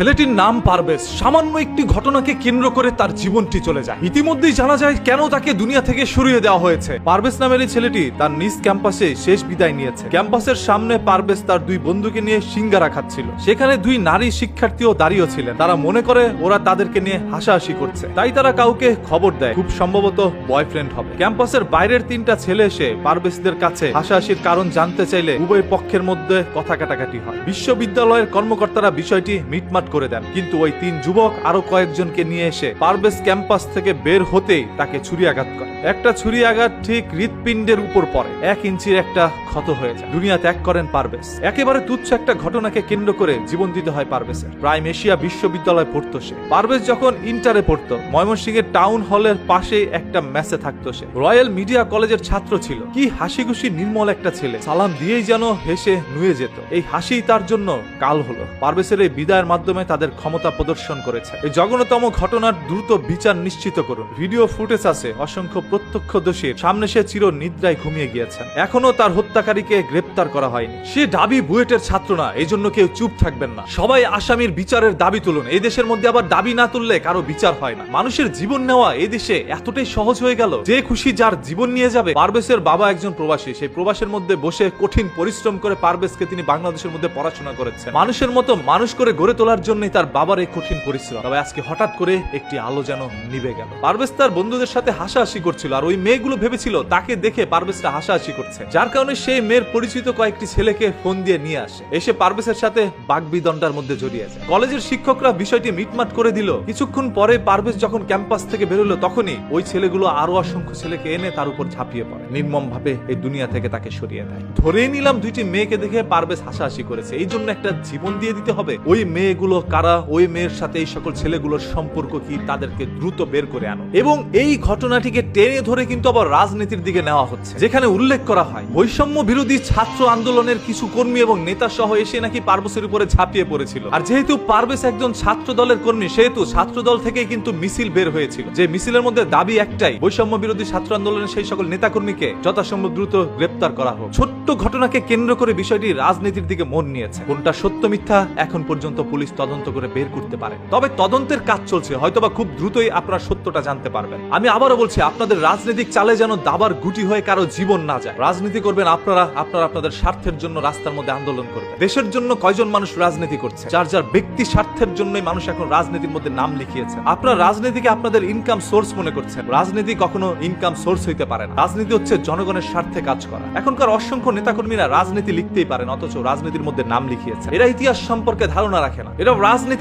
ছেলেটির নাম পারভেজ। সামান্য একটি ঘটনাকে কেন্দ্র করে তার জীবনটি চলে যায়। ইতিমধ্যেই জানা যায় কেন তাকে দুনিয়া থেকে সরিয়ে দেওয়া হয়েছে। পারভেজ নামের এই ছেলেটি তার নিজ ক্যাম্পাসে শেষ বিদায় নিয়েছে। ক্যাম্পাসের সামনে পারভেজ তার দুই বন্ধুকে নিয়ে সিঙ্গারা খাচ্ছিল। সেখানে দুই নারী শিক্ষার্থীও দাঁড়িয়ে ছিলেন। তারা মনে করে ওরা তাদেরকে নিয়ে হাসাহাসি করছে, তাই তারা কাউকে খবর দেয় খুব সম্ভবত বয়ফ্রেন্ড হবে। ক্যাম্পাসের বাইরের তিনটা ছেলে এসে পারভেজদের কাছে হাসাহাসির কারণ জানতে চাইলে উভয় পক্ষের মধ্যে কথা কাটাকাটি হয়। বিশ্ববিদ্যালয়ের কর্মকর্তারা বিষয়টি মিটমাট করে দেন, কিন্তু ওই তিন যুবক আরো কয়েকজনকে নিয়ে এসে পারভেজ ক্যাম্পাস থেকে বের হতেই তাকে ছুরি আঘাত করে। একটা ছুরি আঘাত ঠিক হৃৎপিণ্ডের উপর পড়ে, 1 ইঞ্চির একটা ক্ষত হয়ে যায়। দুনিয়া ত্যাগ করেন পারভেজ। একেবারে তুচ্ছ একটা ঘটনাকে কেন্দ্র করে জীবন দিতে হয় পারভেজের। প্রাইম এশিয়া বিশ্ববিদ্যালয়ে পড়তো সে। পারভেজ যখন ইন্টারে পড়তো, ময়মনসিংহের টাউন হলের পাশে একটা মেসে থাকতো সে। রয়্যাল মিডিয়া কলেজের ছাত্র ছিল। কি হাসি খুশি নির্মল একটা ছেলে, সালাম দিয়েই যেন হেসে নুয়ে যেত। এই হাসি তার জন্য কাল হলো। পারভেজের এই বিদায়ের মাধ্যমে তাদের ক্ষমতা প্রদর্শন করেছে। এই জঘন্যতম ঘটনার দ্রুত বিচার নিশ্চিত করুন। ভিডিও ফুটেজ আছে অসংখ্য প্রত্যক্ষদর্শীর সামনে। সে চির নিদ্রায় ঘুমিয়ে গিয়েছেন। এখনো তার হত্যাকারীকে গ্রেপ্তার করা হয়নি। সে ঢাবি বুয়েটের ছাত্র না, এই জন্য কেউ চুপ থাকবেন না। সবাই আসামির বিচারের দাবি তুলুন। এই দেশের মধ্যে আবার দাবি না তুললে কারো বিচার হয় না। মানুষের জীবন নেওয়া এই দেশে এতটাই সহজ হয়ে গেল, যে খুশি যার জীবন নিয়ে যাবে। পারভেজের বাবা একজন প্রবাসী। সেই প্রবাসের মধ্যে বসে কঠিন পরিশ্রম করে পারভেজকে তিনি বাংলাদেশের মধ্যে পড়াশোনা করেছেন। মানুষের মতো মানুষ করে গড়ে তোলার জন্যই তার বাবার এই কঠিন পরিশ্রম। তবে আজকে হঠাৎ করে একটি আলো যেন নিভে গেল। পারভেজ তার বন্ধুদের সাথে হাসাহাসি করছিল, আর ওই মেয়েগুলো ভেবেছিল তাকে দেখে পারভেজটা হাসাহাসি করছে, যার কারণে সেই মেয়ের পরিচিত কয়েকটি ছেলেকে ফোন দিয়ে নিয়ে আসে। এসে পারভেজের সাথে বাগবিদণ্ডার মধ্যে জড়িয়ে যায়। কলেজের শিক্ষকরা বিষয়টি মিটমাট করে দিল। কিছুক্ষণ পরে পারভেজ যখন ক্যাম্পাস থেকে বেরোলো, তখনই ওই ছেলেগুলো আরো অসংখ্য ছেলেকে এনে তার উপর ঝাঁপিয়ে পড়ে, নির্মম ভাবে এই দুনিয়া থেকে তাকে সরিয়ে দেয়। ধরেই নিলাম দুইটি মেয়েকে দেখে পারভেজ হাসাহাসি করেছে, এই জন্য একটা জীবন দিয়ে দিতে হবে। ওই মেয়েগুলো কারা, ওই মেয়ের সাথে এই সকল ছেলেগুলোর সম্পর্ক কি, তাদেরকে দ্রুত বের করে আনো। এবং এই ঘটনাটিকে টেনে ধরে কিন্তু আবার রাজনীতির দিকে নেওয়া হচ্ছে, যেখানে উল্লেখ করা হয় বৈষম্য বিরোধী ছাত্র আন্দোলনের কিছু কর্মী এবং নেতা সহ এসে নাকি পারভেজের উপরে ঝাঁপিয়ে পড়েছিল। আর যেহেতু পারভেজ একজন ছাত্র দলের কর্মী, সেহেতু ছাত্র দল থেকেই কিন্তু মিছিল বের হয়েছিল, যে মিছিলের মধ্যে দাবি একটাই, বৈষম্য বিরোধী ছাত্র আন্দোলনের সেই সকল নেতাকর্মীকে যথাসম্ভব দ্রুত গ্রেপ্তার করা হোক। ছোট্ট ঘটনাকে কেন্দ্র করে বিষয়টি রাজনীতির দিকে মন নিয়েছে। কোনটা সত্য মিথ্যা এখন পর্যন্ত পুলিশ তদন্ত করে বের করতে পারে। তবে তদন্তের কাজ চলছে, হয়তোবা খুব দ্রুতই আপনারা সত্যটা জানতে পারবেন। আমি আবারও বলছি, আপনাদের রাজনৈতিক চালে যেন দাবার গুটি হয়ে কারো জীবন না যায়। রাজনীতি করবেন আপনারা আপনাদের স্বার্থের জন্য রাস্তার মধ্যে আন্দোলন করবেন। দেশের জন্য কয়জন মানুষ রাজনীতি করছে? যার যার ব্যক্তি স্বার্থের জন্যই মানুষ এখন রাজনীতির মধ্যে নাম লিখিয়েছে। আপনারা রাজনীতিকে আপনাদের ইনকাম সোর্স মনে করছেন। রাজনীতি কখনো ইনকাম সোর্স হইতে পারে না। রাজনীতি হচ্ছে জনগণের স্বার্থে কাজ করা। এখনকার অসংখ্য নেতাকর্মীরা রাজনীতি লিখতেই পারেন, অথচ রাজনীতির মধ্যে নাম লিখিয়েছে। এরা ইতিহাস সম্পর্কে ধারণা রাখে না। এরা রাজনীতি